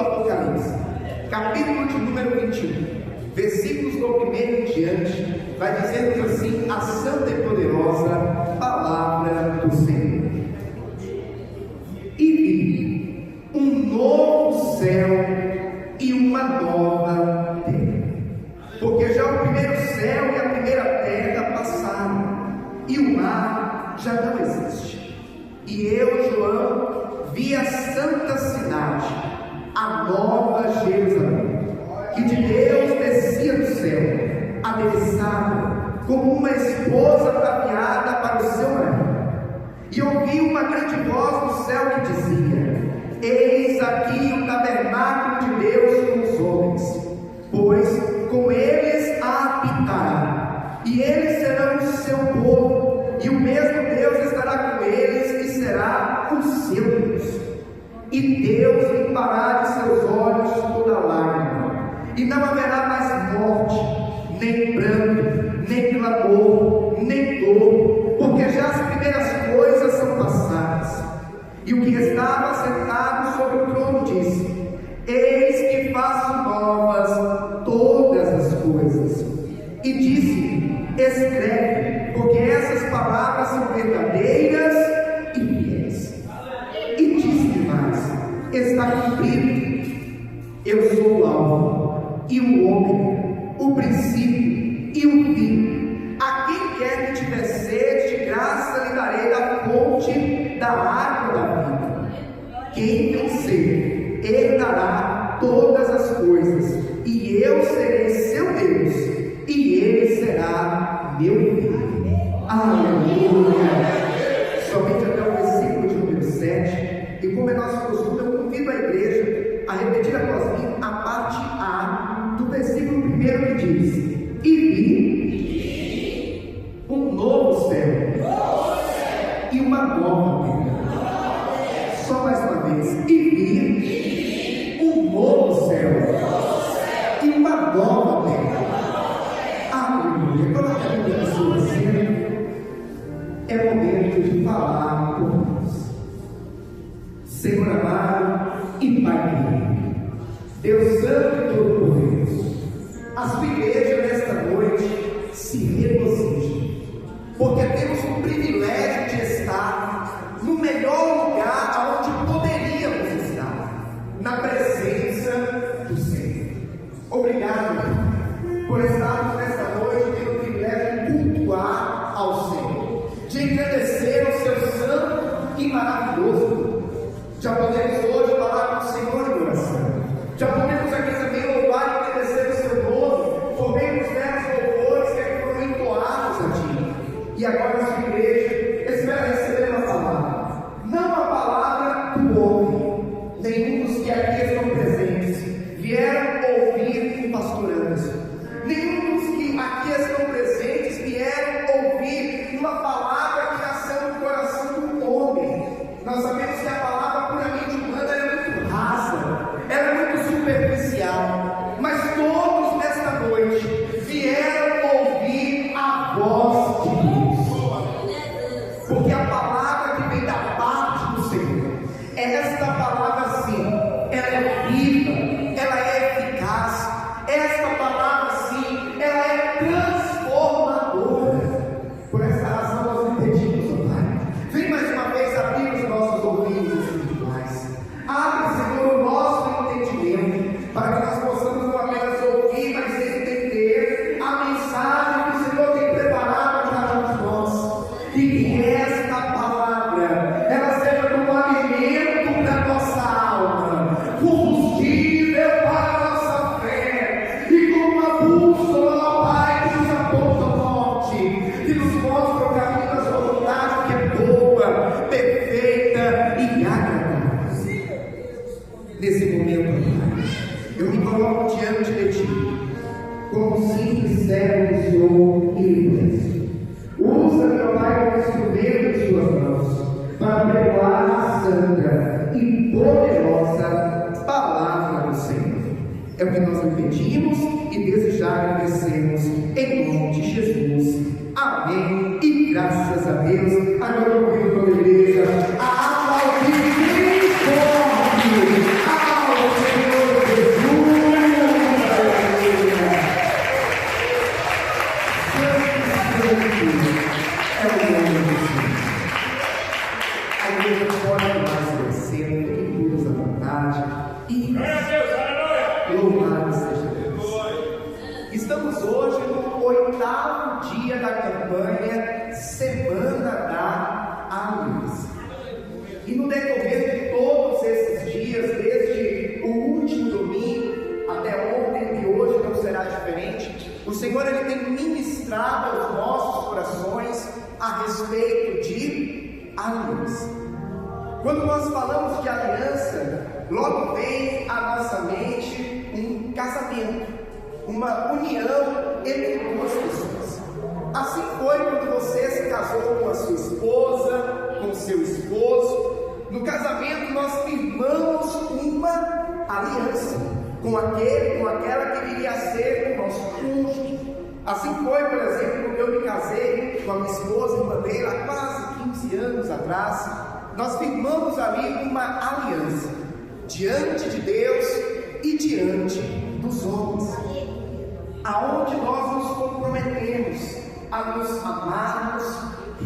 Apocalipse, capítulo de número 21, versículos do 1 em diante, vai dizer assim a santa e poderosa palavra do Senhor. E vi um novo céu e uma nova terra, porque já o primeiro céu e a primeira terra passaram, e o mar já não existe. E eu, João, vi a santa cidade, a nova Jerusalém, que de Deus descia do céu, adereçada como uma esposa ataviada para o seu marido. E ouvi uma grande voz do céu que dizia: eis aqui o tabernáculo de Deus com os homens, pois com eles habitará, e eles serão o seu povo, e o mesmo Deus estará com eles e será o seu Deus. E Deus limpará de seus olhos toda lágrima, e não haverá mais morte, nem pranto, nem clamor, nem dor, porque já as primeiras coisas são passadas. E o que estava sentado sobre o trono disse: eis que faço novas todas as coisas. E disse-me: escreve, porque essas palavras são verdadeiras e fiéis. E disse-me mais: está cumprido. Eu sou o Alfa e o Ômega, o princípio e o fim. A quem quer que tiver sede de graça lhe darei da fonte da água da vida. Quem vencer, herdará todas as coisas, e eu serei seu Deus, e ele será meu filho. Aleluia! Somente até o versículo de número 7, e como é nosso costume, eu convido a igreja a repetir após mim a parte A do versículo 1 que diz: e vi um novo céu e uma nova terra. Só mais uma vez: e vi um novo céu e uma nova terra. Aleluia! Coloque a Bíblia na sua cena. É momento de falar por nós. Senhor amado e Pai querido, Deus Santo e Todo-Poderoso, a sua igreja nesta noite se regozija, porque temos o privilégio de estar no melhor lugar onde poderíamos estar, na presença do Senhor. Obrigado por estarmos nesta noite tendo o privilégio de cultuar ao Senhor, de engrandecer o seu santo e maravilhoso. Já podemos hoje falar com o Senhor em oração, já podemos aqui também louvar e agradecer o seu nome, por meio dos belos louvores que foram entoados a Ti. E agora a sua igreja espera receber uma palavra, não a palavra do homem. Nenhum dos que aqui estão presentes vieram ouvir o pastor Anderson, nenhum dos que aqui estão presentes vieram ouvir uma palavra que nasceu no coração do homem. Nós sabemos que a palavra puramente humana é muito rasa, ela é muito superficial, mas todos nesta noite vieram ouvir a voz de Deus, porque a palavra que vem da parte do Senhor, esta palavra sim, ela é viva, ela é eficaz, esta palavra sim, ela é transformadora. Por essa razão nós lhe pedimos, ó Pai, vem mais uma vez abrir os nossos ouvidos espirituais, abre, Senhor, o nosso entendimento, para que nós possamos não apenas ouvir, mas entender a mensagem que o Senhor tem preparado para cada um de nós, e que esta palavra, ela seja como alimento para a nossa alma, combustível para a nossa fé, e como uma bússola, ó Pai, que nos aponta o norte, que nos mostra o caminho da sua vontade, que é boa, perfeita e agradável. Nesse momento, Pai, eu me coloco diante de Ti, como um simples servo do Senhor e livre. Usa, meu Pai, como instrumento de Suas mãos, para pregoar a santa e poderosa palavra do Senhor. É o que nós lhe pedimos e desde já agradecemos, em nome de Jesus. Amém. E graças a Deus. Agora eu convido toda a igreja a aplaudir bem forte ao Senhor. Louvado seja Deus. Estamos hoje no 8º dia da campanha Semana da Aliança. E no decorrer de todos esses dias, desde o último domingo até ontem, e hoje não será diferente, o Senhor ele tem ministrado aos nossos corações a respeito de aliança. Quando nós falamos de aliança, logo vem à nossa mente um casamento, uma união entre duas pessoas. Assim foi quando você se casou com a sua esposa, com o seu esposo. No casamento nós firmamos uma aliança com aquele, com aquela que viria a ser o nosso cônjuge. Assim foi, por exemplo, quando eu me casei com a minha esposa em Bandeira há quase 15 anos atrás. Nós firmamos ali uma aliança diante de Deus e diante dos homens, aonde nós nos comprometemos a nos amarmos,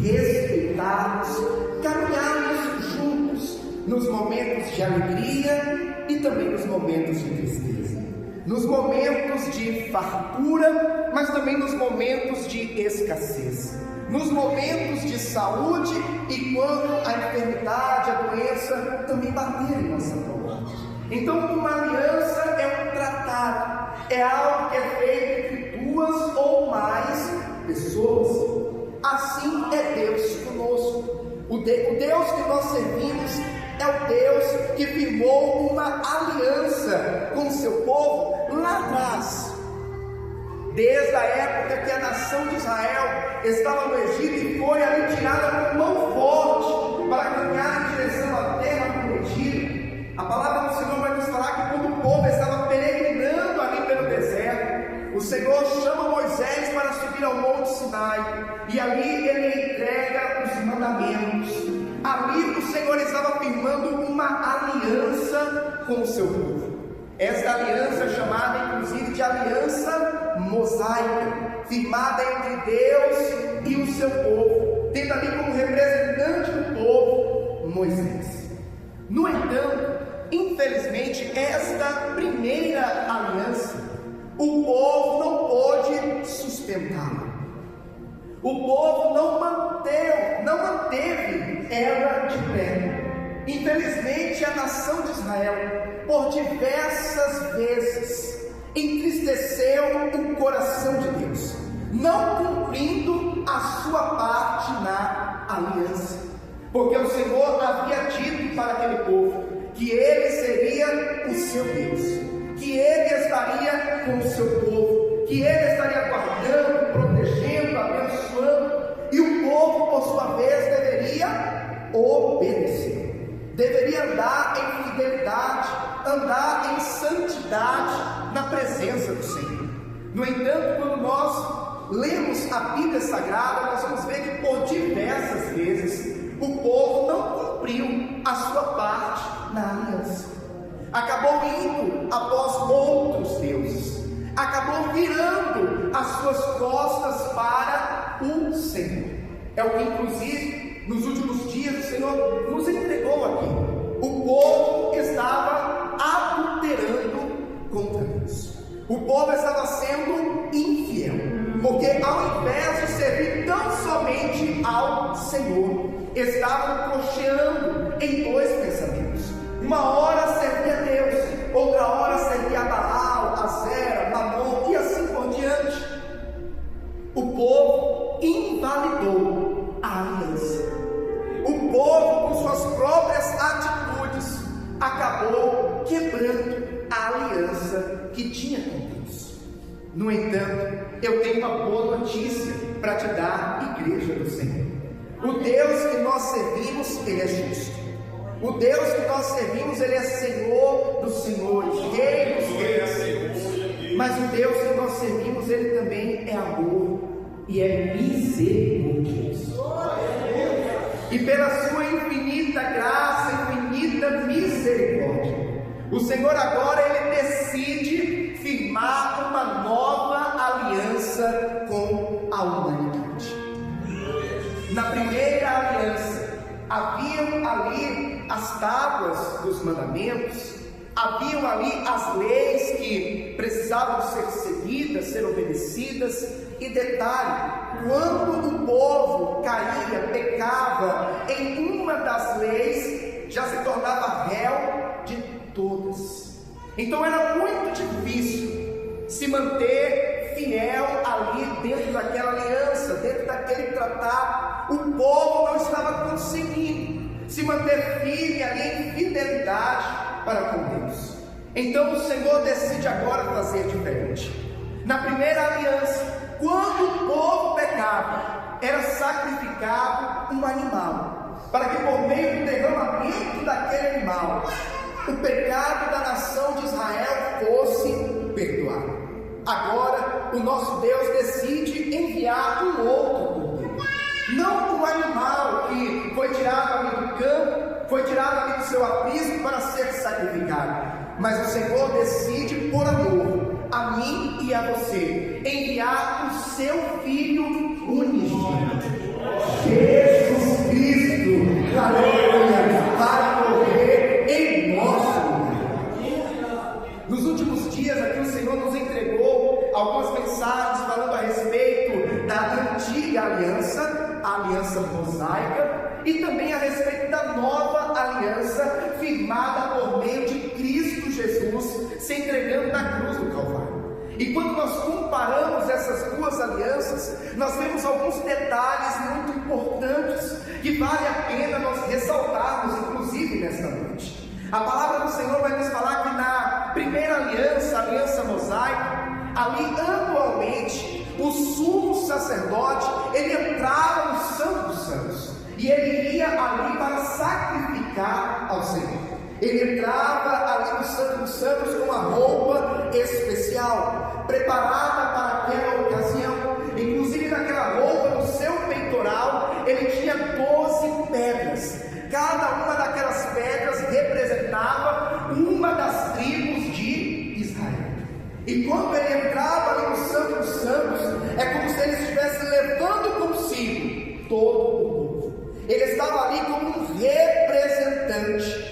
respeitarmos, caminharmos juntos nos momentos de alegria e também nos momentos de tristeza, nos momentos de fartura, mas também nos momentos de escassez, nos momentos de saúde e quando a enfermidade, a doença também bater em nossa porta. Então, uma aliança é um tratado, é algo que é feito entre duas ou mais pessoas. Assim é Deus conosco. O Deus que nós servimos é o Deus que firmou uma aliança com o seu povo lá atrás. Desde a época que a nação de Israel estava no Egito e foi ali tirada com mão forte para caminhar em direção à terra prometida. A palavra do Senhor vai nos falar que quando o povo estava peregrinando ali pelo deserto, o Senhor chama Moisés para subir ao Monte Sinai, e ali ele entrega os mandamentos. Ali o Senhor estava firmando uma aliança com o seu povo. Esta aliança é chamada inclusive de aliança mosaica, firmada entre Deus e o seu povo, tendo ali como representante do povo Moisés. No entanto, infelizmente, esta primeira aliança, o povo não pôde sustentá-la. O povo não manteve ela de pé. Infelizmente, a nação de Israel, por diversas vezes, entristeceu o coração de Deus, não cumprindo a sua parte na aliança, porque o Senhor havia dito para aquele povo que Ele seria o seu Deus, que Ele estaria com o seu povo, que Ele estaria guardando, protegendo, abençoando, e o povo, por sua vez, deveria obedecer, deveria andar em fidelidade, andar em santidade na presença do Senhor. No entanto, quando nós lemos a Bíblia Sagrada, nós vamos ver que por diversas vezes o povo não cumpriu a sua parte na aliança, acabou indo após outros deuses, acabou virando as suas costas para o Senhor. É o que inclusive nos últimos dias o Senhor nos entregou aqui. O povo estava adulterando contra Deus, o povo estava sendo infiel, porque ao invés de servir tão somente ao Senhor, estavam cocheando em dois pensamentos. Uma hora servia a Deus, outra hora servia a Baal, a Zera, Mamon e assim por diante. O povo invalidou a aliança. O povo, com suas próprias atitudes, acabou quebrando a aliança que tinha com Deus. No entanto, eu tenho uma boa notícia para te dar, igreja do Senhor. O Deus que nós servimos, Ele é justo. O Deus que nós servimos, Ele é Senhor dos senhores, Rei dos reis. Mas o Deus que nós servimos, Ele também é amor e é misericordioso. E pela sua infinita graça, infinita misericórdia, o Senhor agora Ele decide firmar uma nova aliança com a humanidade. Na primeira aliança, haviam ali as tábuas dos mandamentos, Haviam ali as leis que precisavam ser seguidas, ser obedecidas. E detalhe, quando o povo caía, pecava em uma das leis, já se tornava réu de todas. Então era muito difícil se manter fiel ali dentro daquela aliança, dentro daquele tratado. O povo não estava conseguindo se manter firme ali em fidelidade para com Deus. Então o Senhor decide agora fazer diferente. Na primeira aliança, quando o povo pecava, era sacrificado um animal, para que por meio do derramamento daquele animal, o pecado da nação de Israel fosse perdoado. Agora o nosso Deus decide enviar um outro cordeiro, não o animal que foi tirado ali do campo, foi tirado ali do seu aprisco para ser sacrificado, mas o Senhor decide, por amor a mim e a você, enviar o seu Filho unigênito, Jesus Cristo, aleluia, para morrer em nosso lugar. Nos últimos dias aqui o Senhor nos entregou algumas mensagens falando a respeito da antiga aliança, a aliança mosaica, e também a respeito da nova aliança firmada por meio de Cristo Jesus se entregando na cruz do Calvário. E quando nós comparamos essas duas alianças, nós vemos alguns detalhes muito importantes que vale a pena nós ressaltarmos, inclusive nesta noite. A palavra do Senhor vai nos falar que na primeira aliança, a aliança mosaica, ali anualmente o sumo sacerdote, ele entrava no Santo dos Santos e ele ia ali para sacrificar ao Senhor. Ele entrava ali no Santo dos Santos com uma roupa especial, preparada para aquela ocasião. Inclusive naquela roupa, no seu peitoral, ele tinha 12 pedras. Cada uma daquelas pedras representava uma das tribos de Israel. E quando ele entrava ali no Santo dos Santos, é como se ele estivesse levando consigo todo o povo. Ele estava ali como um representante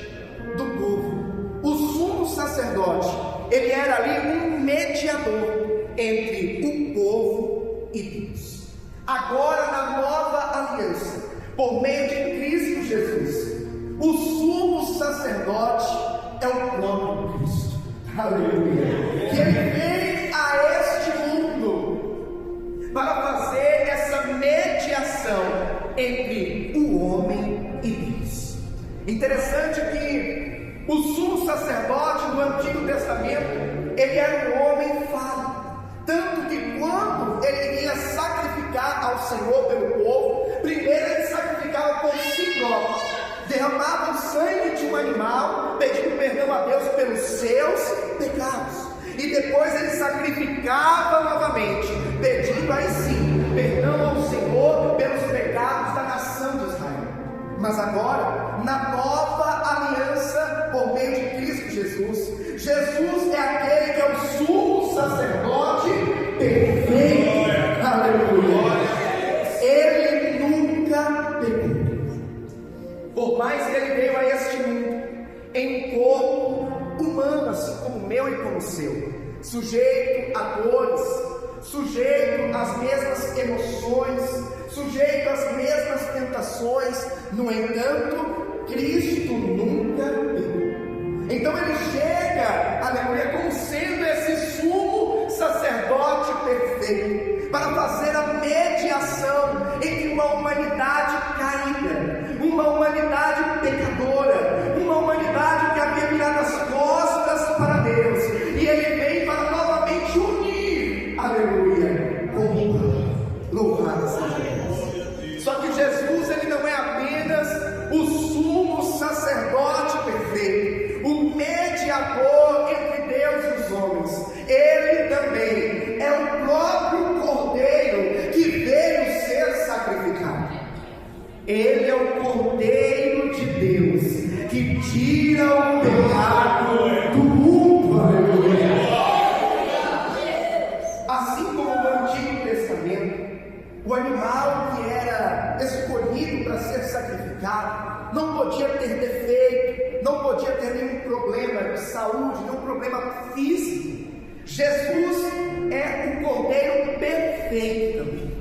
do povo. O sumo sacerdote, ele era ali um mediador entre o povo e Deus. Agora na nova aliança, por meio de Cristo Jesus, o sumo sacerdote é o próprio Cristo, aleluia, que ele vem a este mundo para fazer essa mediação entre o homem e Deus. Interessante que o sumo sacerdote do Antigo Testamento, ele era um homem falho, tanto que quando ele ia sacrificar ao Senhor pelo povo, primeiro ele sacrificava por si próprio, derramava o sangue de um animal, pedindo perdão a Deus pelos seus pecados, e depois ele sacrificava novamente, pedindo aí sim perdão ao Senhor pelos pecados da nação de Israel. Mas agora, na nova aliança, por meio de Cristo Jesus, Jesus é aquele que é o sumo sacerdote perfeito, aleluia. Ele nunca pecou. Por mais que ele veio a este mundo em um corpo humano, assim como o meu e como o seu, sujeito a dores, sujeito às mesmas emoções, sujeito às mesmas tentações. No entanto, Cristo nunca pecou. Então ele chega, aleluia, como sendo esse sumo sacerdote perfeito, para fazer a mediação entre uma humanidade caída, uma humanidade pecadora, uma humanidade que havia virado as costas para Deus, e ele vem para novamente unir, aleluia, com o Pai. Louvado seja Deus. Só que Jesus, ele não é apenas o sumo sacerdote perfeito, o mediador entre Deus e os homens, ele também é o próprio Cordeiro que veio ser sacrificado. Ele é o Cordeiro de Deus que tira o pecado do mundo, aleluia. Assim como no Antigo Testamento, o animal que era escolhido saúde, de um problema físico. Jesus é o Cordeiro perfeito também,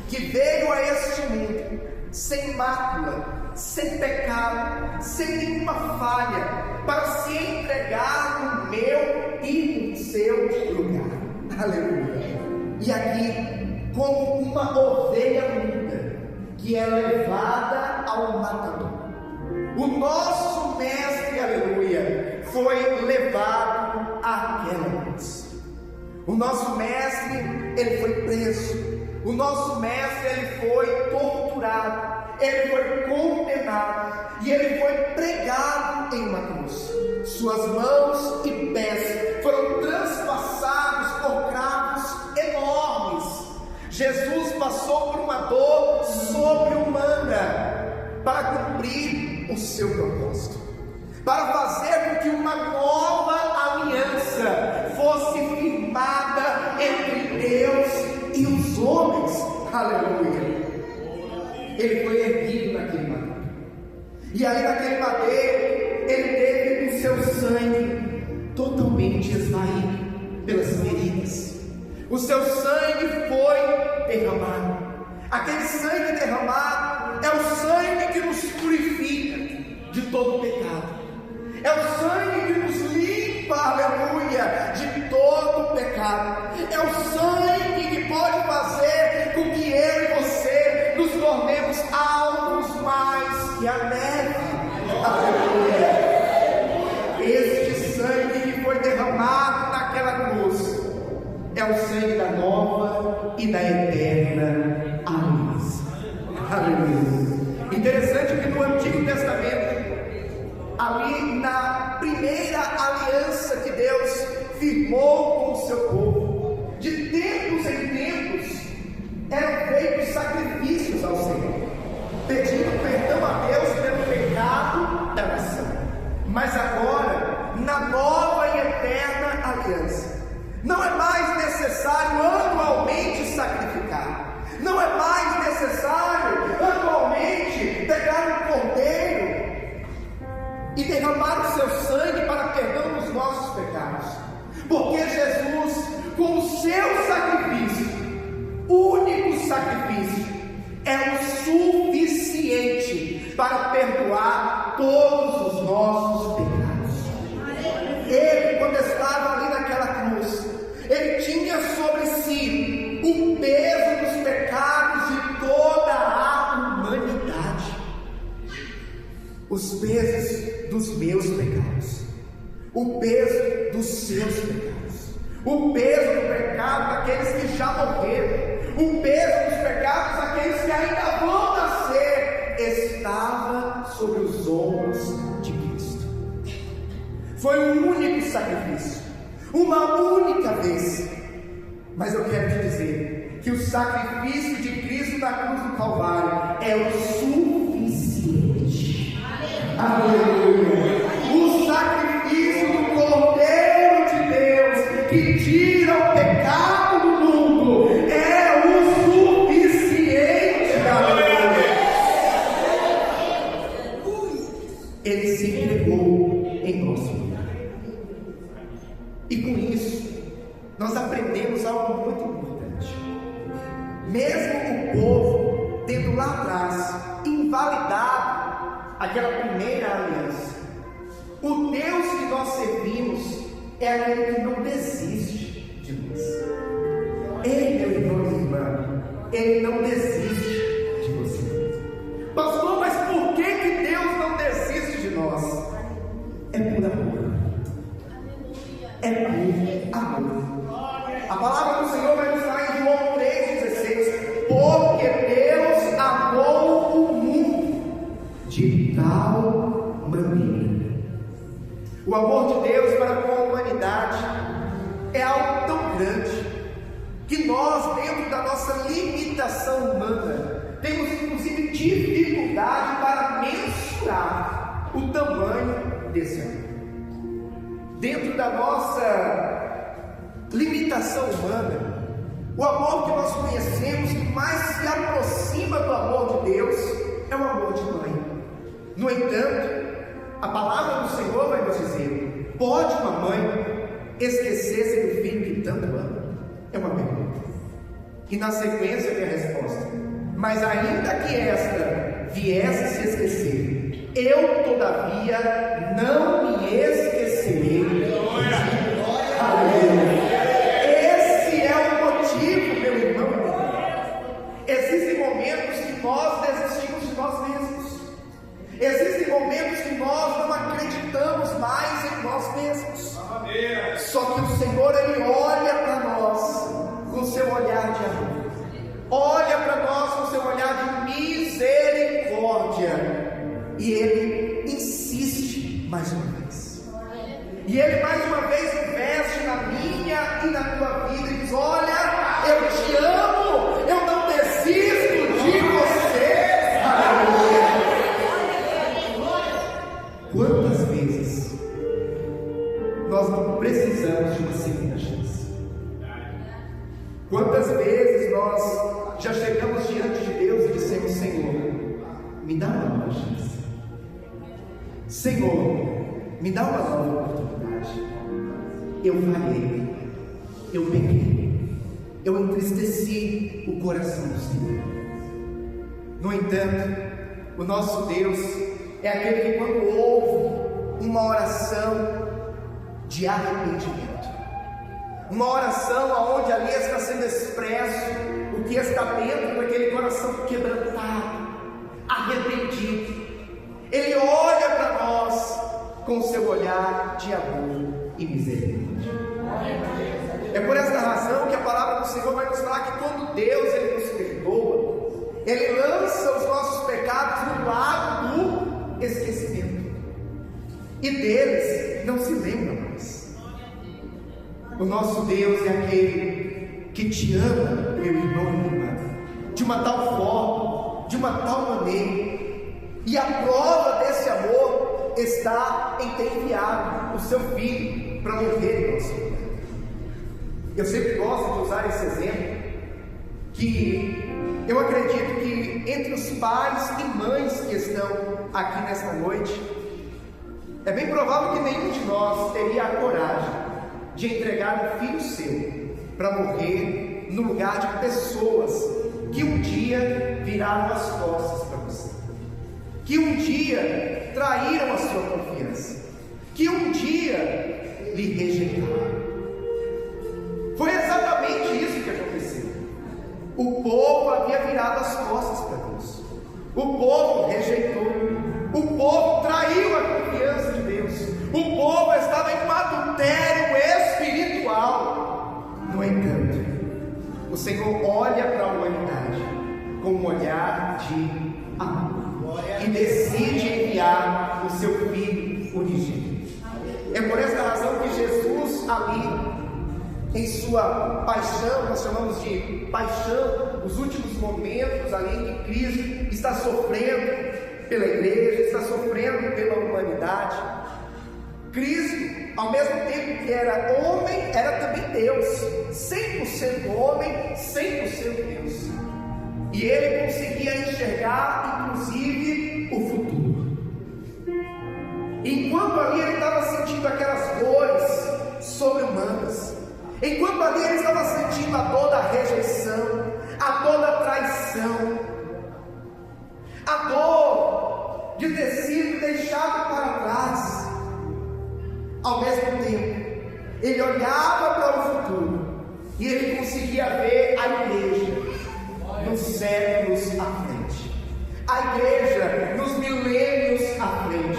que veio a este mundo sem mácula, sem pecado, sem nenhuma falha, para se entregar no meu e no seu lugar. Aleluia. E aqui, como uma ovelha muda, que é levada ao matador, o nosso mestre, aleluia, foi levado àquela cruz. O nosso mestre, ele foi preso. O nosso mestre, ele foi torturado. Ele foi condenado. E ele foi pregado em uma cruz. Suas mãos e pés foram transpassados por cravos enormes. Jesus passou por uma dor sobre-humana para cumprir o seu propósito, para fazer com que uma nova aliança fosse firmada entre Deus e os homens. Aleluia. Ele foi erguido naquele madeiro, e ali naquele madeiro ele teve o seu sangue totalmente esvaído pelas feridas. O seu sangue foi derramado. Aquele sangue derramado é o sangue que nos purifica de todo pecado. É o sangue que nos limpa, aleluia, de todo pecado. É o sangue que pode fazer com que eu e você nos tornemos alvos mais que a neve. Aleluia. Este sangue que foi derramado naquela cruz é o sangue da nova e da eterna aliança. Aleluia. Interessante que no Antigo Testamento, ali na primeira aliança que Deus firmou com o seu povo, de tempos em tempos eram feitos sacrifícios ao Senhor, pedindo perdão a Deus pelo pecado da nação. Mas agora, na nova e eterna aliança, não é mais necessário anualmente sacrificar. Não é mais necessário anualmente pegar um cordeiro e derramar o seu sangue para perdão dos nossos pecados, porque Jesus, com o seu sacrifício, único sacrifício, é o suficiente para perdoar todos os nossos pecados. Ele, quando estava ali naquela cruz, ele tinha sobre si o peso dos pecados de toda a humanidade, os pesos dos meus pecados, o peso dos seus pecados, o peso do pecado daqueles que já morreram, o peso dos pecados daqueles que ainda vão nascer, estava sobre os ombros de Cristo. Foi um único sacrifício, uma única vez. Mas eu quero te dizer que o sacrifício de Cristo na cruz do Calvário é o suficiente. Aleluia. O sacrifício do Cordeiro de Deus que tira o pecado do mundo é o suficiente. Aleluia. Ele se entregou em nosso lugar. E com isso nós aprendemos algo muito importante. Mesmo o povo tendo lá atrás invalidado aquela primeira aliança, o Deus que nós servimos é aquele que não desiste de nós. Ele, meu irmão e irmã, ele não desiste de você. Pastor, mas por que Deus não desiste de nós? É por amor. É por amor. A palavra do Senhor vai nos falar em João 3,16: porque Deus amou o mundo de tal maneira. O amor de Deus para com a humanidade é algo tão grande que nós, dentro da nossa limitação humana, temos inclusive dificuldade para mensurar o tamanho desse amor. Dentro da nossa limitação humana, o amor que nós conhecemos, que mais se aproxima do amor de Deus, é o amor de mãe. No entanto, a palavra do Senhor vai nos dizer Pode uma mãe esquecer-se do filho que tanto ama? É uma pergunta. E na sequência vem a resposta: mas ainda que esta viesse a se esquecer, eu todavia não me esquecerei. Aleluia. Esse é o motivo, meu irmão. Existem momentos que nós desistimos de nós mesmos. Existem momentos que nós não acreditamos mais em nós mesmos. Só que o Senhor, Ele olha para nós com seu olhar de amor, olha para nós com seu olhar de misericórdia, e Ele insiste mais uma vez, e Ele mais uma vez investe na minha e na tua vida e diz: olha, eu te amo, eu não desisto de você. Aleluia. Quantas vezes nós não precisamos de uma segunda chance? Quantas vezes nós já chegamos diante de Deus e dissemos: Senhor, me dá uma nova chance. Senhor, me dá uma nova oportunidade. Eu falhei, eu pequei, eu entristeci o coração do Senhor. No entanto, o nosso Deus é aquele que, quando ouve uma oração de arrependimento, uma oração onde ali está sendo expresso o que está dentro daquele coração quebrantado, arrependido, Ele olha para nós com o seu olhar de amor e misericórdia. É por essa razão que a palavra do Senhor vai nos falar que quando Deus Ele nos perdoa, Ele lança os nossos pecados no lago do esquecimento, e deles não se lembra mais. O nosso Deus é aquele que te ama, meu irmão e minha irmã, de uma tal forma, de uma tal maneira, e a prova desse amor está em ter enviado o seu Filho para morrer em nosso lugar. Eu sempre gosto de usar esse exemplo, que eu acredito que entre os pais e mães que estão aqui nesta noite, é bem provável que nenhum de nós teria a coragem de entregar um filho seu para morrer no lugar de pessoas que um dia viraram as costas para você, que um dia traíram a sua confiança, que um dia lhe rejeitaram. Foi exatamente isso que aconteceu. O povo havia virado as costas para Deus, o povo rejeitou, o povo traiu a confiança de Deus, o povo estava em um adultério espiritual. No entanto, o Senhor olha para a humanidade com um olhar de amor e decide enviar o seu Filho unigênito. É por essa razão que Jesus, ali em sua paixão, nós chamamos de paixão, os últimos momentos ali em que Cristo está sofrendo pela igreja, está sofrendo pela humanidade. Cristo, ao mesmo tempo que era homem, era também Deus, 100% homem, 100% Deus, e Ele conseguia enxergar inclusive o futuro. Enquanto ali Ele estava sentindo aquelas dores sobre-humanas, enquanto ali Ele estava sentindo a dor da rejeição, a dor da traição, a dor de ter sido deixado para trás, ao mesmo tempo Ele olhava para o futuro e Ele conseguia ver a igreja nos séculos à frente, a igreja nos milênios à frente.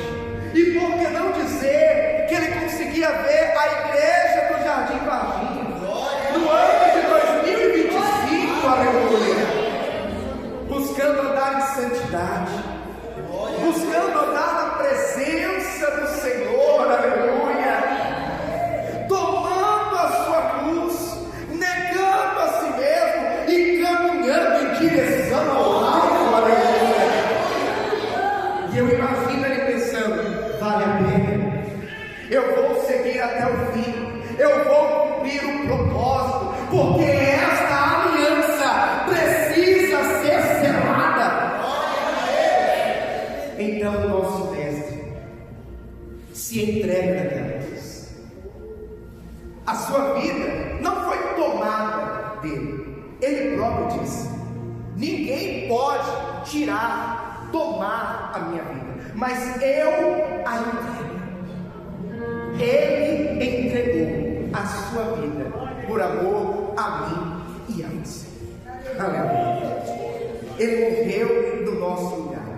E por que não dizer que Ele conseguia ver a igreja do Jardim Varginha no ano de 2025, aleluia, buscando andar em santidade, buscando andar na presença do Senhor, aleluia, tomando a sua cruz, negando a si mesmo e caminhando em direção ao alto, aleluia. E eu imagino ele pensando: vale a pena, eu vou seguir até o fim, eu vou cumprir o propósito, porque esta aliança precisa ser selada. Então o nosso mestre se entrega naquela cruz, A sua vida não foi tomada dele. Ele próprio disse: ninguém pode tirar, tomar a minha vida, mas eu a entrego. Ele entregou a sua vida por amor a mim e a você. Aleluia. Ele morreu no nosso lugar,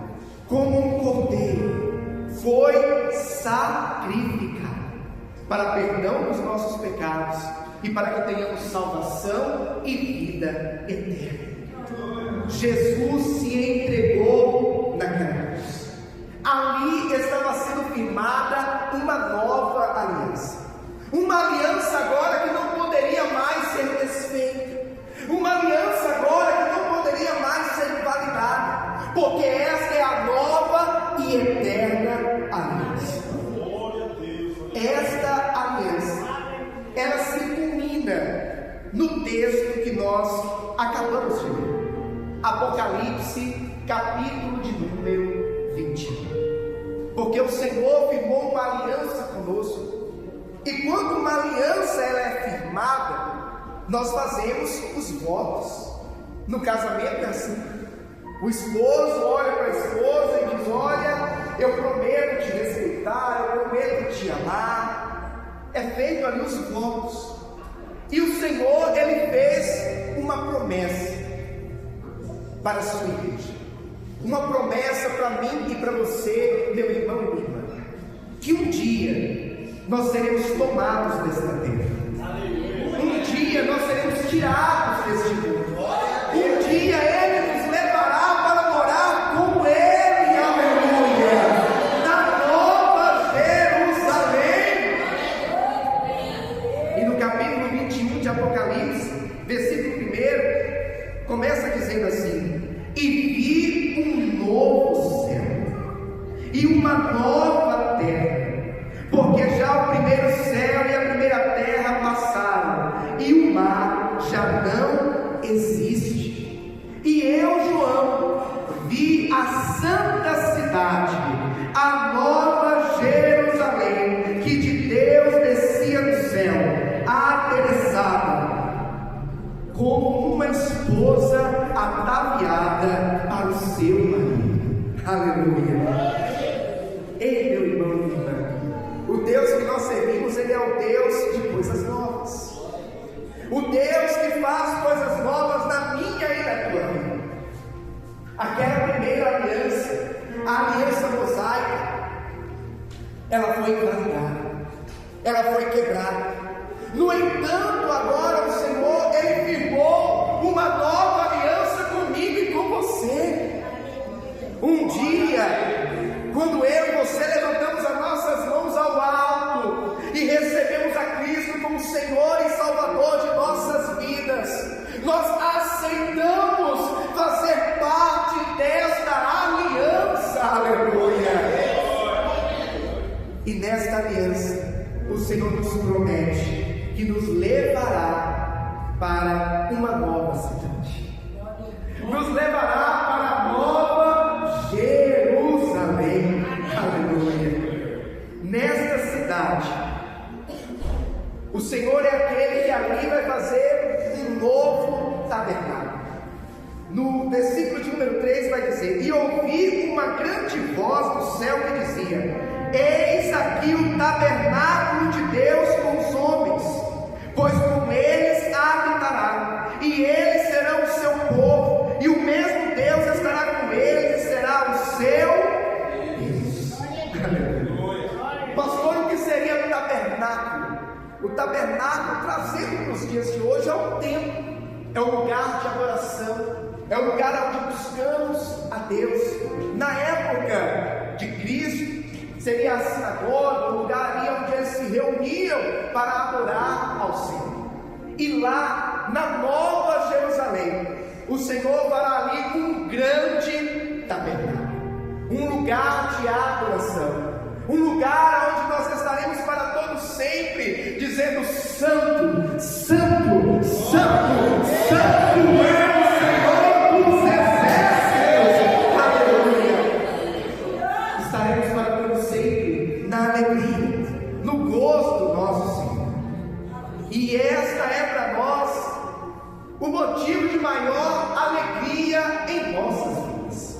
como um cordeiro, foi sacrificado para perdão dos nossos pecados e para que tenhamos salvação e vida eterna. Jesus se entregou naquela cruz. Ali estava sendo firmada uma nova aliança, uma aliança agora que não poderia mais ser desfeita, uma aliança agora que não poderia mais ser invalidada, porque esta é a nova e eterna aliança. Esta aliança, ela se culmina no texto que nós acabamos de ler, Apocalipse, capítulo de número 21. Porque o Senhor firmou uma aliança conosco, e quando uma aliança ela é firmada, nós fazemos os votos. No casamento é assim: o esposo olha para a esposa e diz: olha, eu prometo te respeitar, eu prometo te amar. É feito ali os votos. E o Senhor, ele fez uma promessa para a sua igreja, uma promessa para mim e para você, meu irmão e minha irmã, que um dia nós seremos tomados desta terra, um dia nós seremos tirados deste mundo, um dia Ele nos levará para morar com Ele, aleluia, na Nova Jerusalém. E no capítulo 21 de Apocalipse, versículo 1, começa dizendo assim: e vi um novo céu e uma nova terra, porque já o primeiro céu e a primeira terra passaram, e o mar já não existe. E eu, João, vi a santa cidade, a nova Jerusalém, que de Deus descia do céu, aderezada como uma esposa ataviada para o seu marido. Aleluia. Ei, meu irmão e irmã, o Deus que nós servimos, Ele é o Deus de coisas novas, o Deus que faz coisas novas na minha e na tua vida. Aquela primeira aliança, a aliança mosaica, ela foi invalidada, ela foi quebrada. No entanto, agora o Senhor, Ele firmou uma nova aliança comigo e com você. Um dia, quando eu e você levantamos as nossas mãos ao alto e recebemos a Cristo como Senhor e Salvador de nossas vidas, nós aceitamos fazer parte desta aliança, aleluia. E nesta aliança, o Senhor nos promete que nos levará para uma nova cidade, nos levará para a nova Jerusalém, aleluia. Nesta cidade, o Senhor é aquele que ali vai fazer um novo tabernáculo. No versículo de número 3 vai dizer: e ouvi uma grande voz do céu que dizia: eis aqui o tabernáculo de Deus com os homens, pois com eles habitará, e eles serão o seu povo, e o mesmo Deus estará com eles e será o seu Deus. Pastor, o que seria o tabernáculo? O tabernáculo, trazendo para os dias de hoje, é o templo, é o lugar de adoração, é o lugar onde buscamos a Deus. Na época de Cristo, seria a sinagoga, o lugar ali onde eles se reuniam para adorar ao Senhor. E lá, na Nova Jerusalém, o Senhor fará ali um grande tabernáculo, um lugar de adoração, um lugar onde nós estaremos para todo sempre, dizendo: Santo, Santo, Santo, Santo é o Senhor dos exércitos, aleluia. Estaremos para todo sempre na alegria, no gozo do nosso Senhor. motivo de maior alegria em nossas vidas.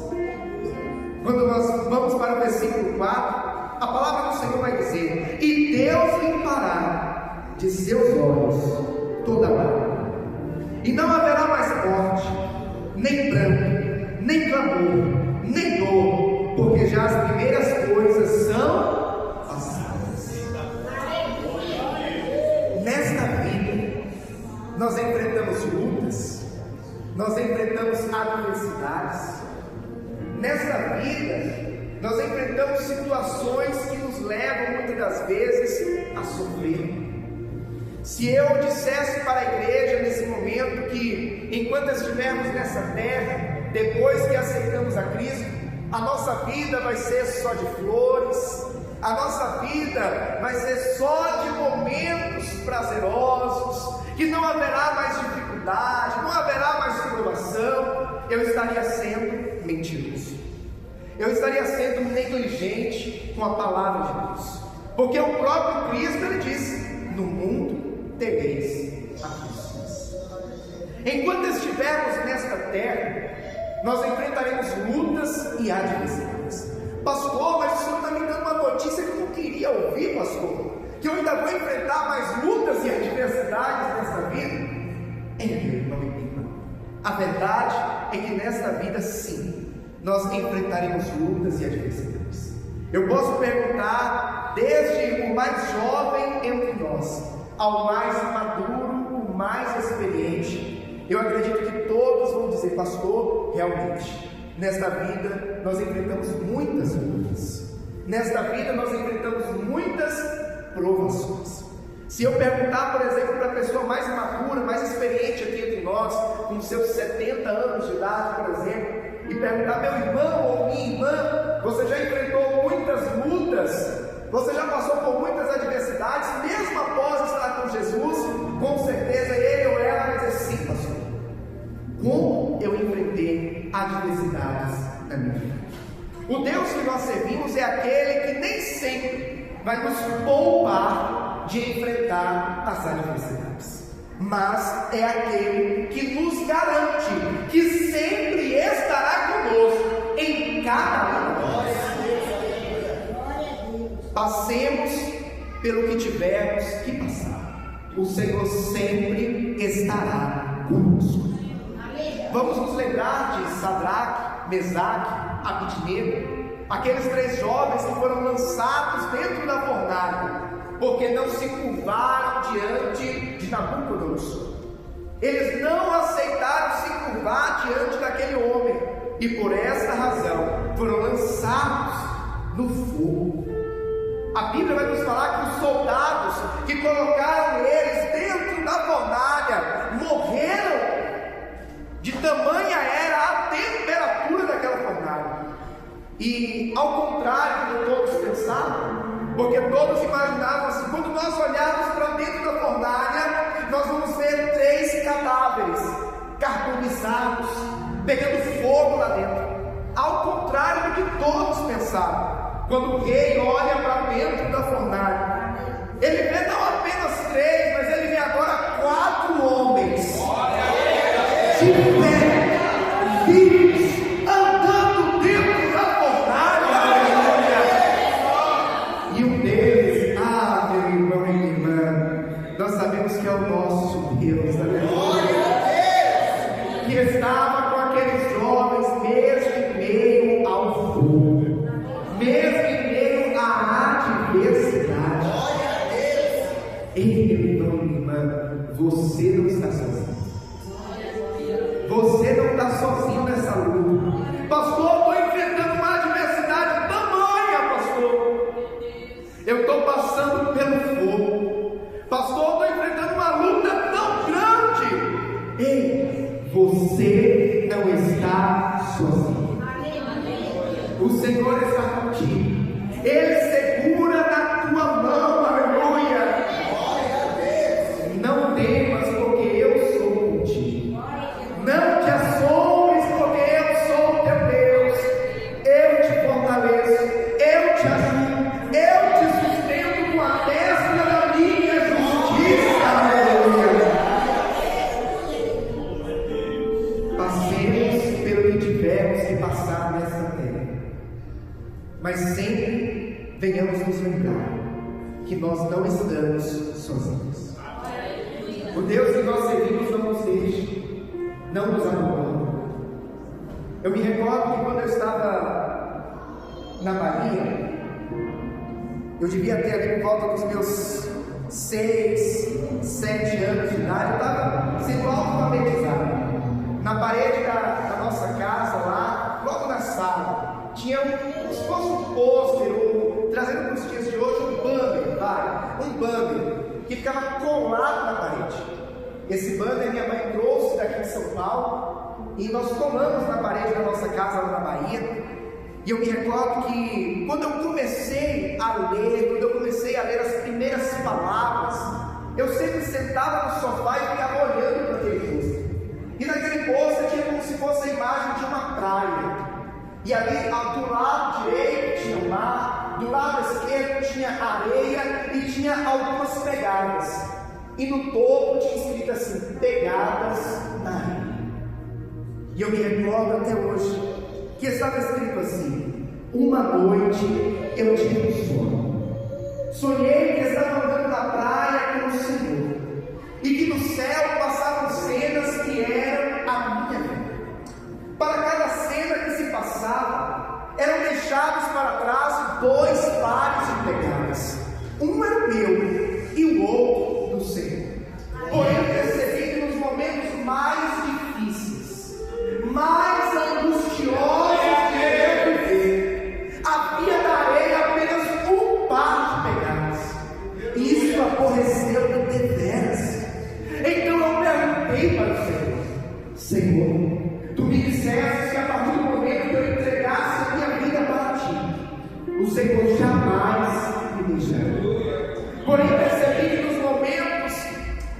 Quando nós vamos para o versículo 4, a palavra do Senhor vai dizer: e Deus limpará de seus olhos toda lágrima, e não haverá mais morte, nem pranto, nem clamor, nem dor, porque já as primeiras coisas são passadas. Nesta vida, nós enfrentamos lutas, nós enfrentamos adversidades. Nesta vida, nós enfrentamos situações que nos levam muitas das vezes a sofrer. Se eu dissesse para a igreja nesse momento que enquanto estivermos nessa terra, depois que aceitamos a Cristo, a nossa vida vai ser só de flores, a nossa vida vai ser só de momentos prazerosos, que não haverá mais dificuldade, não haverá mais provação, eu estaria sendo mentiroso. Eu estaria sendo negligente com a palavra de Deus, porque o próprio Cristo, ele disse: no mundo tereis aflições. Enquanto estivermos nesta terra, nós enfrentaremos lutas e adversidades. Pastor, mas o senhor está me dando uma notícia que eu não queria ouvir, pastor, que eu ainda vou enfrentar mais lutas e adversidades nesta vida. Irmão e irmã, a verdade é que nesta vida, sim, nós enfrentaremos lutas e adversidades. Eu posso perguntar, desde o mais jovem entre nós ao mais maduro, o mais experiente, eu acredito que todos vão dizer: pastor, realmente, nesta vida nós enfrentamos muitas lutas, nesta vida nós enfrentamos muitas provações. Se eu perguntar, por exemplo, para a pessoa mais madura, mais experiente aqui entre nós, com seus 70 anos de idade, por exemplo, e perguntar: meu irmão ou minha irmã, você já enfrentou muitas lutas? Você já passou por muitas adversidades, mesmo após estar com Jesus? Com certeza ele ou ela vai dizer: sim, pastor. Como eu enfrentei adversidades na minha vida? O Deus que nós servimos é aquele que nem sempre vai nos poupar de enfrentar as adversidades, mas é aquele que nos garante que sempre estará conosco em cada um de nós. Passemos pelo que tivermos que passar, o Senhor sempre estará conosco. Vamos nos lembrar de Sadraque, Mesaque, Abednego, aqueles 3 jovens que foram lançados dentro da fornalha, porque não se curvaram diante de Nabucodonosor. Eles não aceitaram se curvar diante daquele homem, e por esta razão foram lançados no fogo. A Bíblia vai nos falar que os soldados que colocaram eles dentro da fornalha morreram, de tamanha era a temperatura daquela fornalha. E ao contrário do que todos pensavam, porque todos imaginavam assim: quando nós olharmos para dentro da fornalha, nós vamos ver 3 cadáveres carbonizados, pegando fogo lá dentro. Ao contrário do que todos pensavam, quando o rei olha para dentro da fornalha, ele vê não apenas 3, mas ele vê agora 4 homens de pé, vivos, andando dentro da fornalha. E um deles, meu irmão e minha irmã, nós sabemos que é o nosso Deus, que estava com aqueles jovens mesmo em meio ao fogo, mesmo em meio à adversidade. Ei, meu irmão e minha irmã, você não está sozinho. Você não está sozinho nessa luta. Pastor, estou enfrentando uma adversidade tamanha, pastor. Eu estou passando pelo fogo. Pastor, estou enfrentando uma luta tão grande. Ei, você não está sozinho. O Senhor está contigo. Ele segura na tua mão, aleluia. Não temas, porque eu sou contigo. Não te assombres, porque eu sou o teu Deus. Eu te fortaleço, eu te ajudo, eu te sustento com a destra da minha justiça, aleluia. que nós não estamos sozinhos. O Deus que nós servimos não nos deixa, não nos abandona. Eu me recordo que quando eu estava na Bahia, eu devia ter ali por volta dos meus 6, 7 anos de idade, eu estava sendo alfabetizado. Na parede da nossa casa lá, logo na sala, tinha como se fosse um pôster, ou trazendo para os dias de hoje, um banner, que ficava colado na parede. Esse banner minha mãe trouxe daqui de São Paulo, e nós colamos na parede da nossa casa lá na Bahia. E eu me recordo que quando eu comecei a ler as primeiras palavras, eu sempre sentava no sofá e ficava olhando para aquele pôster. E naquele pôster tinha como se fosse a imagem de uma praia. E ali do lado direito tinha o mar, do lado esquerdo tinha areia e tinha algumas pegadas. E no topo tinha escrito assim: pegadas na areia. E eu me recordo até hoje que estava escrito assim: uma noite eu tive um sonho. Sonhei que estava andando na praia com o Senhor, e que no céu passavam cenas que eram a minha vida. Para cada cena que se passava, eram deixados para trás 2 pares de pegadas. Um era meu e o outro do Senhor. Porém, percebi que nos momentos mais difíceis, mais angustiosos de eu viver, havia na areia apenas um par de pegadas. Isso aborreceu-me deveras. Então eu perguntei para o Senhor: Senhor, Tu me disseste que a partir do momento que eu entregasse a minha vida para Ti, o Senhor jamais me deixará. Porém, percebi que nos momentos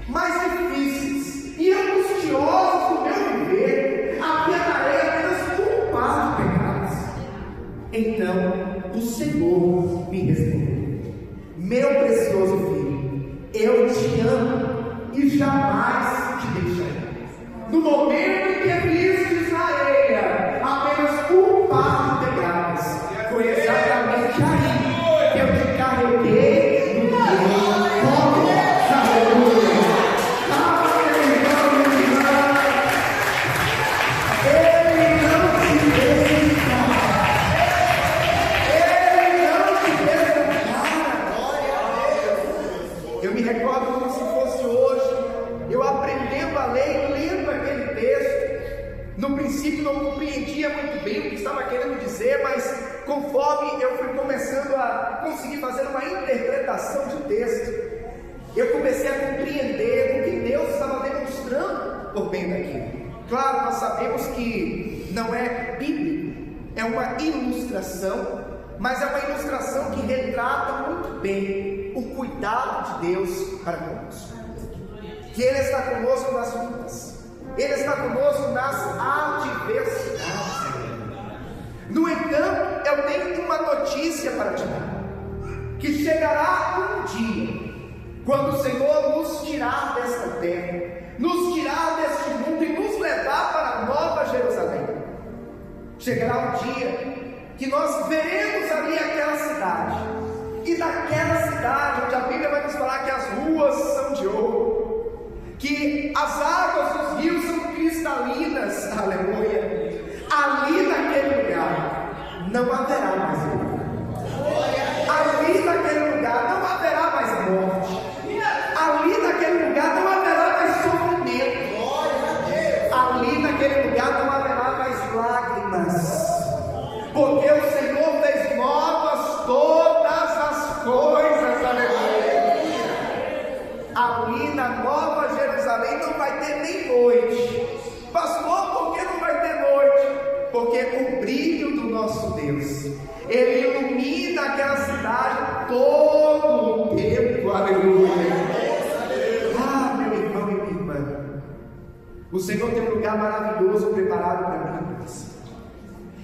mais difíceis e angustiosos do meu viver, havia na areia apenas um par de pegadas. Então, o Senhor me respondeu: meu precioso filho, eu te amo e jamais te deixarei. No momento em que vistes na areia apenas um par de pegadas, foi exatamente aí que eu te carreguei no meu colo. Aleluia! Ele não te desampara. Glória a Deus. Eu me recordo como se fosse hoje, eu aprendendo a ler e lendo aquele texto. No princípio não compreendia muito bem o que estava querendo dizer, mas conforme eu fui começando a conseguir fazer uma interpretação de texto, eu comecei a compreender o que Deus estava demonstrando por meio daquilo. Claro, nós sabemos que não é bíblico, é uma ilustração, mas é uma ilustração que retrata muito bem o cuidado de Deus para conosco. Que Ele está conosco nas lutas, Ele está conosco nas adversidades. No entanto, eu tenho uma notícia para te dar: que chegará um dia, quando o Senhor nos tirar desta terra, nos tirar deste mundo e nos levar para a Nova Jerusalém. Chegará um dia que nós veremos ali aquela cidade, e naquela cidade onde a Bíblia vai nos falar que as ruas são de ouro, que as águas dos rios são cristalinas, aleluia. Ali naquele lugar não haverá mais lugar. Ali naquele lugar não haverá mais morte. Ali naquele lugar não haverá mais sofrimento. Ali naquele lugar não haverá mais lágrimas, porque o Senhor fez novas todas as coisas, aleluia. Ali na Nova Jerusalém não vai ter nem noite. Pastor, por que não vai ter noite? Porque o brilho do nosso Deus, Ele ilumina aquela cidade todo o tempo, aleluia. Ah, meu irmão e minha irmã, o Senhor tem um lugar maravilhoso preparado para mim e para você,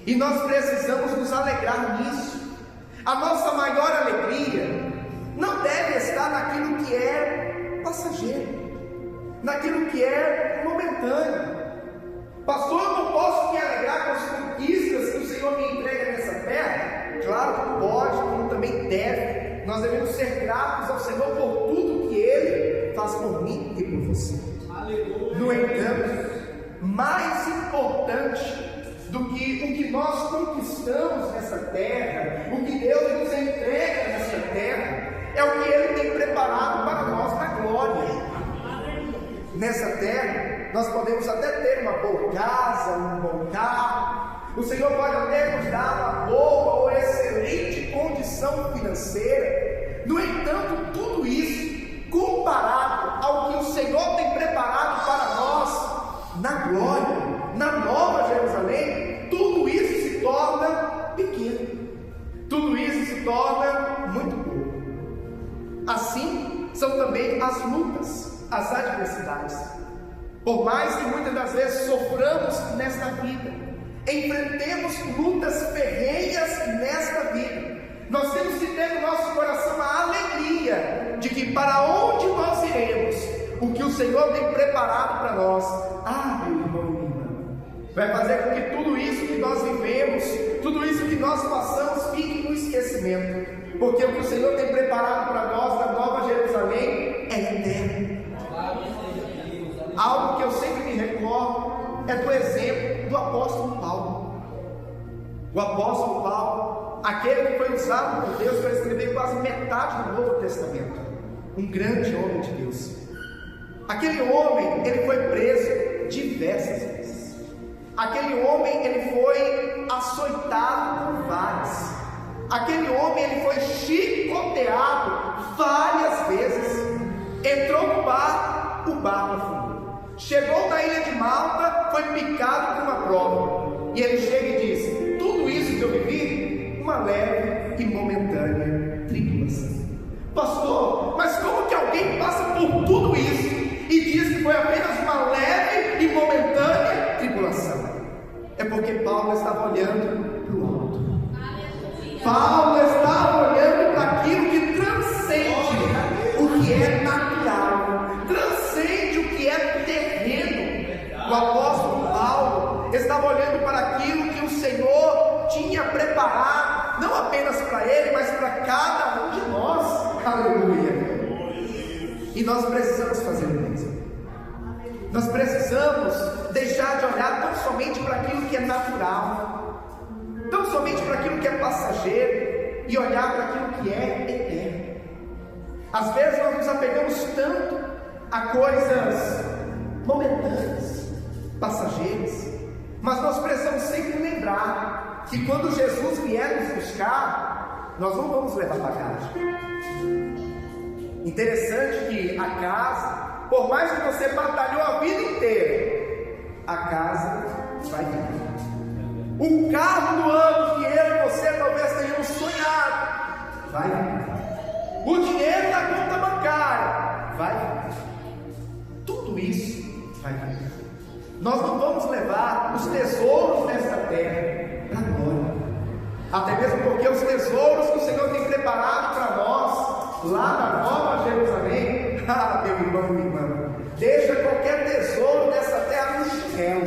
e nós precisamos nos alegrar nisso. A nossa maior alegria não deve estar naquilo que é passageiro, naquilo que é momentâneo. Pastor, eu não posso me alegrar com as conquistas que o Senhor me entrega nessa terra? Claro que pode, como também deve. Nós Nós devemos ser gratos ao Senhor por tudo que Ele faz por mim e por você. No entanto, mais importante do que o que nós conquistamos nessa terra, o que Deus nos entrega nessa terra, é o que Ele tem preparado para nós na glória. Nessa terra, nós podemos até ter uma boa casa, um bom carro, o Senhor pode até nos dar uma boa ou excelente condição financeira. No entanto, tudo isso, comparado ao que o Senhor tem preparado para nós na glória, na Nova Jerusalém, tudo isso se torna pequeno, tudo isso se torna muito pouco. Assim são também as lutas, as adversidades. Por mais que muitas das vezes soframos nesta vida, enfrentemos lutas ferrenhas nesta vida, nós temos que ter no nosso coração a alegria de que para onde nós iremos, o que o Senhor tem preparado para nós, meu irmão e minha irmã, vai fazer com que tudo isso que nós vivemos, tudo isso que nós passamos, fique no esquecimento, porque o que o Senhor tem preparado para nós na Nova Jerusalém é eterno. Algo que eu sempre me recordo é do exemplo do apóstolo Paulo. O apóstolo Paulo, aquele que foi usado por Deus para escrever quase metade do Novo Testamento, um grande homem de Deus. Aquele homem, ele foi preso diversas vezes. Aquele homem, ele foi açoitado por várias. Aquele homem, ele foi chicoteado várias vezes. Entrou no barco, o barco afundou. Chegou na ilha de Malta, foi picado por uma prova. E ele chega e diz: tudo isso que eu vivi, uma leve e momentânea tribulação. Pastor, mas como que alguém passa por tudo isso e diz que foi apenas uma leve e momentânea tribulação? É porque Paulo estava olhando para o alto. Paulo estava olhando para aquilo que transcende o que é natural, transcende o que é terreno. O apóstolo Paulo estava olhando para aquilo que o Senhor tinha preparado, não apenas para ele, mas para cada um de nós. Aleluia! E nós precisamos fazer o mesmo. Nós precisamos deixar de olhar tão somente para aquilo que é natural, tão somente para aquilo que é passageiro, e olhar para aquilo que é eterno. Às vezes nós nos apegamos tanto a coisas momentâneas, passageiras, mas nós precisamos sempre lembrar que quando Jesus vier nos buscar, nós não vamos levar bagagem. Interessante que a casa, por mais que você batalhou a vida inteira, a casa vai vir. O carro do ano que eu e você talvez tenhamos sonhado, vai vir. O dinheiro da conta bancária, vai vir. Tudo isso vai vir. Nós não vamos levar os tesouros desta terra para a glória, até mesmo porque os tesouros que o Senhor tem preparado para nós lá na Nova Jerusalém, meu irmão e minha irmã, deixa qualquer tesouro dessa terra no céu.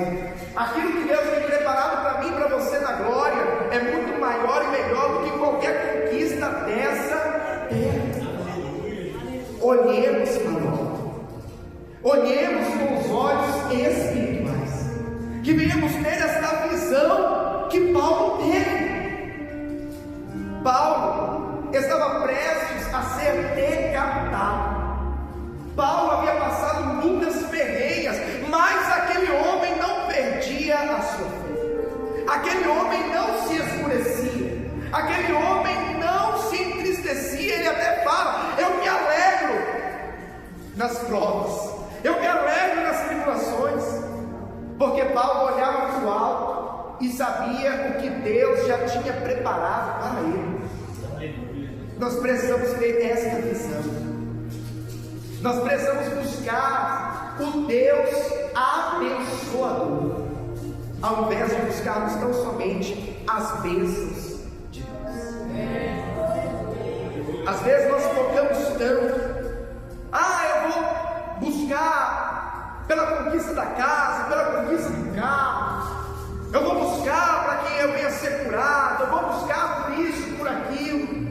Aquilo que Deus tem preparado para mim e para você na glória é muito maior e melhor do que qualquer conquista dessa terra. Olhemos para alto, olhemos com os olhos espirituais, que venhamos ter esta visão que Paulo teve. Paulo estava prestes a ser decapitado. Paulo havia passado lutas ferrenhas, mas aquele homem não perdia a sua fé. Aquele homem não se escurecia. Aquele homem não se entristecia. Ele até fala: eu me alegro nas provas, eu me alegro nas tribulações, porque Paulo olhava para o alto e sabia o que Deus já tinha preparado para ele. Nós precisamos ter esta visão. Nós precisamos buscar o Deus abençoador, ao invés de buscarmos tão somente as bênçãos de Deus. Às vezes nós focamos tanto: eu vou buscar pela conquista da casa, pela conquista do carro, eu vou buscar para que eu venha ser curado, eu vou buscar por isso, por aquilo.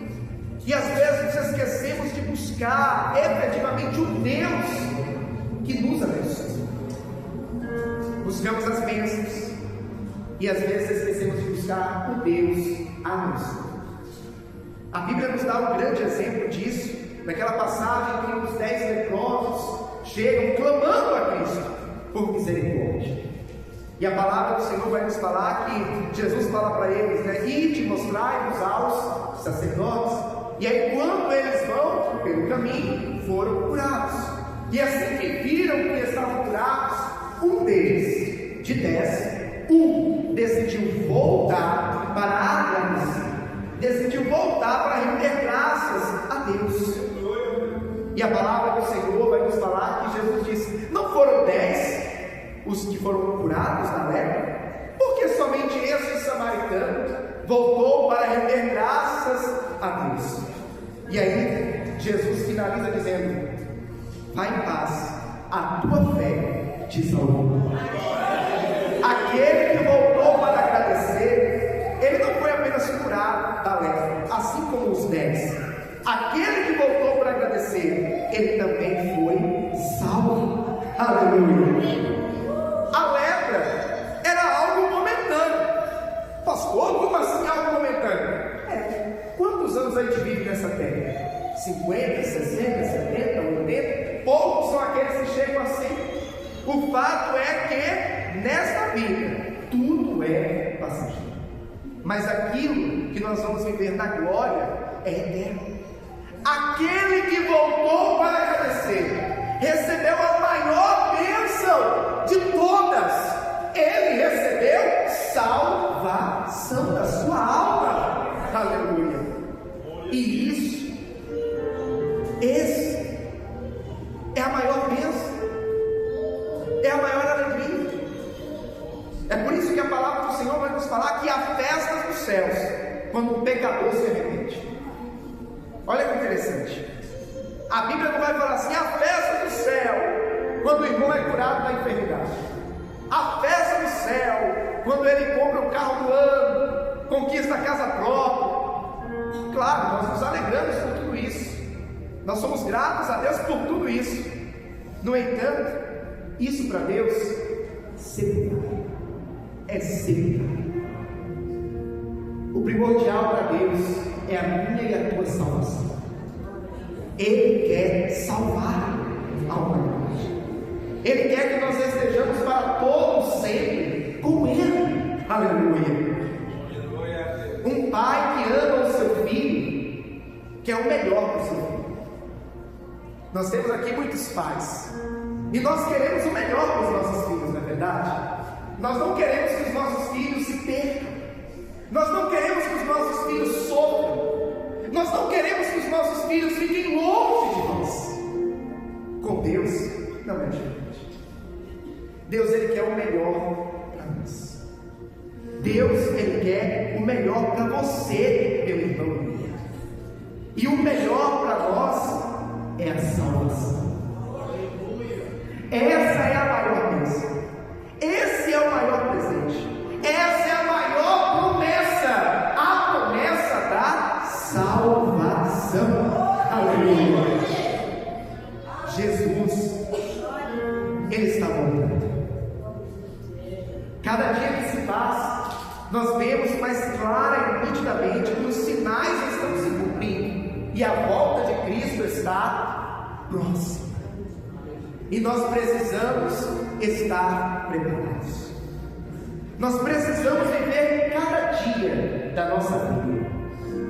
E às vezes nos buscar efetivamente o Deus que nos abençoa. Buscamos as bênçãos e às vezes esquecemos de buscar o Deus abençoador. A Bíblia nos dá um grande exemplo disso, naquela passagem em que os 10 leprosos chegam clamando a Cristo por misericórdia. E a palavra do Senhor vai nos falar que Jesus fala para eles, né? Ide, mostrai-vos aos sacerdotes. E aí quando eles vão pelo caminho, foram curados. E assim que viram que estavam curados, um deles, de 10, decidiu voltar para agradecer. Decidiu voltar para render graças a Deus. E a palavra do Senhor vai nos falar que Jesus disse: não foram 10 os que foram curados na lepra, porque somente esse samaritano voltou para render graças a Deus. E aí Jesus finaliza dizendo: vai em paz, a tua fé te salvou. Aquele que voltou para agradecer, ele não foi apenas curado da lepra, assim como os 10. Aquele que voltou para agradecer, ele também foi salvo. Aleluia. A lepra era algo momentâneo. Pastor, como assim algo momentâneo? Quantos anos a gente vive nessa terra? 50, 60, 70, 80? Poucos são aqueles que chegam assim. O fato é que nesta vida tudo é passageiro, mas aquilo que nós vamos viver na glória é eterno. Aquele que voltou para agradecer recebeu a maior bênção de todas. Ele recebeu salvação da sua alma. Aleluia. E esse é a maior bênção, é a maior alegria. É por isso que a palavra do Senhor vai nos falar que há festas nos céus quando o pecador se arrepende. Olha que interessante. A Bíblia não vai falar assim: a festa do céu quando o irmão é curado da enfermidade, a festa do céu quando ele compra o carro do ano, conquista a casa própria. Claro, nós nos alegramos por tudo isso, nós somos gratos a Deus por tudo isso. No entanto, isso para Deus é secundário. O primordial para Deus é a minha e a tua salvação. Ele quer salvar a humanidade. Ele quer que nós estejamos para todos sempre com Ele. Aleluia. Um pai que ama o seu filho quer o melhor para o seu filho. Nós temos aqui muitos pais e nós queremos o melhor para os nossos filhos, não é verdade? Nós não queremos que os nossos filhos se percam. Nós não queremos que os nossos filhos sofram. Nós não queremos que os nossos filhos fiquem longe de nós. Com Deus não é diferente. Deus, Ele quer o melhor para nós. Deus, Ele quer o melhor para você, meu irmão. E o melhor para nós é a salvação. Essa é a maior bênção. Esse é o maior presente. Essa é a maior promessa. A promessa da salvação. Aleluia. Jesus, Ele está voltando. Cada dia que se passa, nós vemos mais clara e nitidamente que os sinais estão se cumprindo e a volta de Cristo está próxima. E nós precisamos estar preparados. Nós precisamos viver cada dia da nossa vida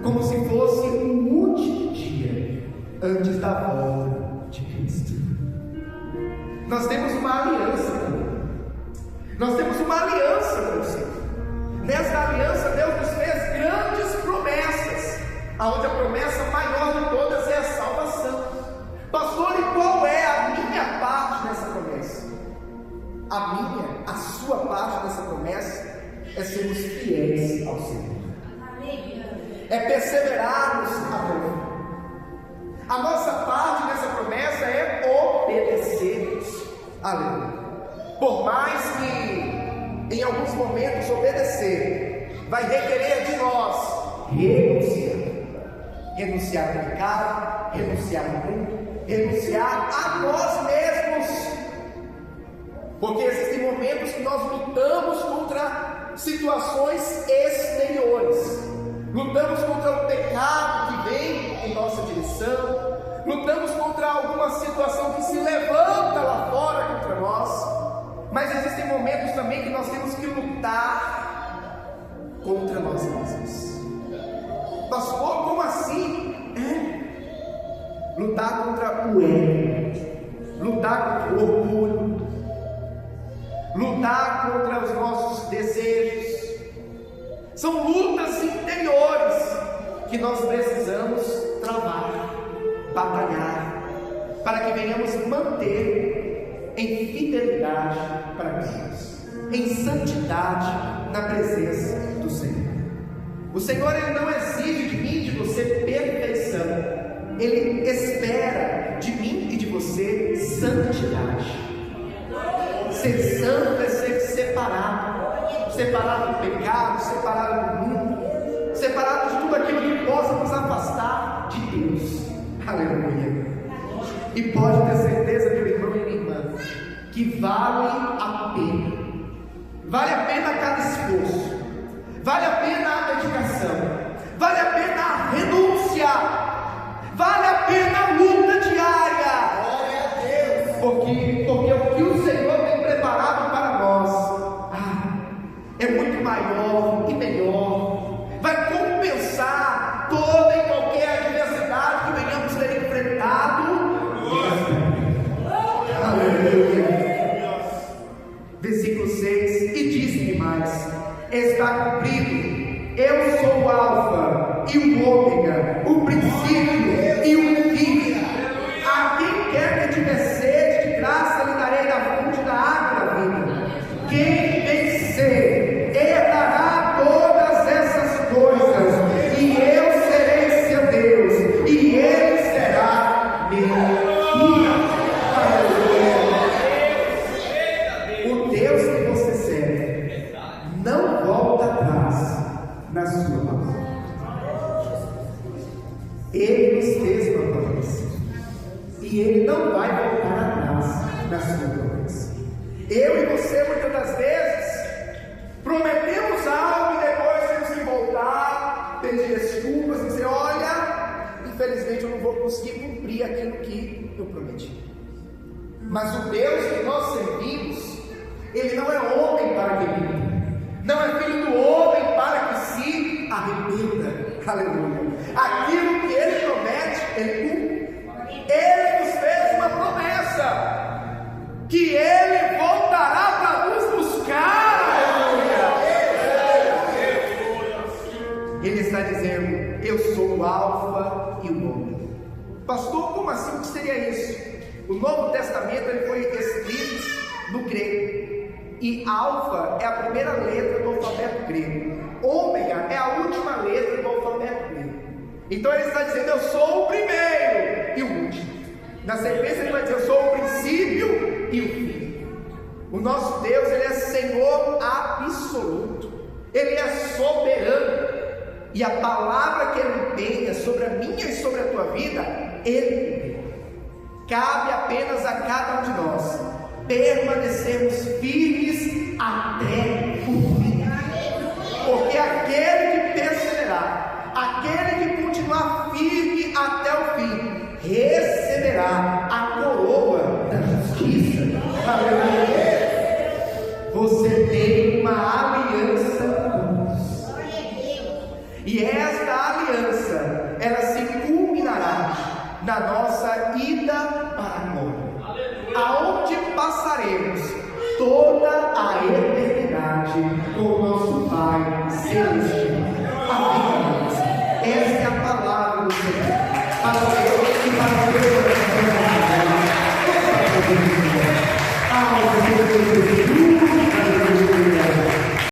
como se fosse o último dia antes da volta de Cristo. Nós temos uma aliança com Ele. Nós temos uma aliança com o Senhor. Nessa aliança Deus nos fez grandes promessas, aonde a promessa maior de todas é a salvação. Pastor, e qual é a minha parte nessa promessa? A sua parte nessa promessa é sermos fiéis ao Senhor. É perseverarmos até o fim. A nossa parte nessa promessa é obedecermos. Aleluia. Por mais que em alguns momentos obedecer vai requerer de nós renunciar. renunciar ao pecado, renunciar ao mundo, renunciar a nós mesmos. Porque existem momentos que nós lutamos contra situações exteriores, lutamos contra o pecado que vem em nossa direção, lutamos contra alguma situação que se levanta lá fora contra nós, mas existem momentos também que nós temos que lutar contra nós mesmos. Pastor, como assim? Lutar contra o ego, lutar contra o orgulho, lutar contra os nossos desejos. São lutas interiores que nós precisamos travar, batalhar, para que venhamos manter em fidelidade para Deus, em santidade na presença do Senhor. O Senhor, Ele não exige de mim e de você perfeição, Ele espera de mim e de você santidade. Ser santo é ser separado, separado do pecado, separado do mundo, separado de tudo aquilo que possa nos afastar de Deus. Aleluia. E pode ter certeza, meu irmão e minha irmã, que vale a pena cada esforço, vale a pena a dedicação, vale a pena a renúncia, vale a pena a luta diária. Glória a Deus. Porque o que o Senhor tem preparado para nós é muito maior e melhor, vai compensar toda e qualquer adversidade que venhamos ter enfrentado. Aleluia. Versículo 6: e disse-me mais: está cumprido, eu sou o Alfa e o Ômega, o princípio e o fim. A quem quer que tiver sede, de graça lhe darei da fonte da água da vida. Quem vencer herdará todas essas coisas, e eu serei seu Deus, e ele será meu filho. O Deus que você serve não volta atrás na sua palavra. Ele nos fez uma promessa, e Ele não vai voltar atrás na sua promessa. Eu e você, muitas das vezes, prometemos algo e depois temos que voltar, pedir desculpas e dizer: olha, infelizmente eu não vou conseguir cumprir aquilo que eu prometi. Mas o Deus que nós servimos, Ele não é homem para que minta, não é filho do homem para que se arrependa. Aleluia. Aquilo que Ele promete, Ele cumpre. Ele nos fez uma promessa, que Ele voltará para nos buscar. Aleluia. Ele está dizendo: eu sou o Alfa e o Ômega. Pastor, como assim? O que seria isso? O Novo Testamento ele foi escrito no grego, e Alfa é a primeira letra do alfabeto grego, Ômega é a última letra do alfabeto grego. Então ele está dizendo: eu sou o primeiro e o último. Na sequência ele vai dizer: eu sou o princípio e o fim. O nosso Deus, Ele é Senhor absoluto, Ele é soberano, e a palavra que Ele empenha sobre a minha e sobre a tua vida, Ele empenha. Cabe apenas a cada um de nós permanecermos firmes até o fim, porque aquele que perseverar, aquele que continuar firme até o fim, receberá a coroa da justiça. Aleluia. Você tem uma aliança com Deus, e esta aliança, ela se culminará na nossa ida para a glória, aonde passaremos toda a eternidade com o nosso Pai Celestial. Amém. Esta é a palavra do Senhor para Deus e para Deus.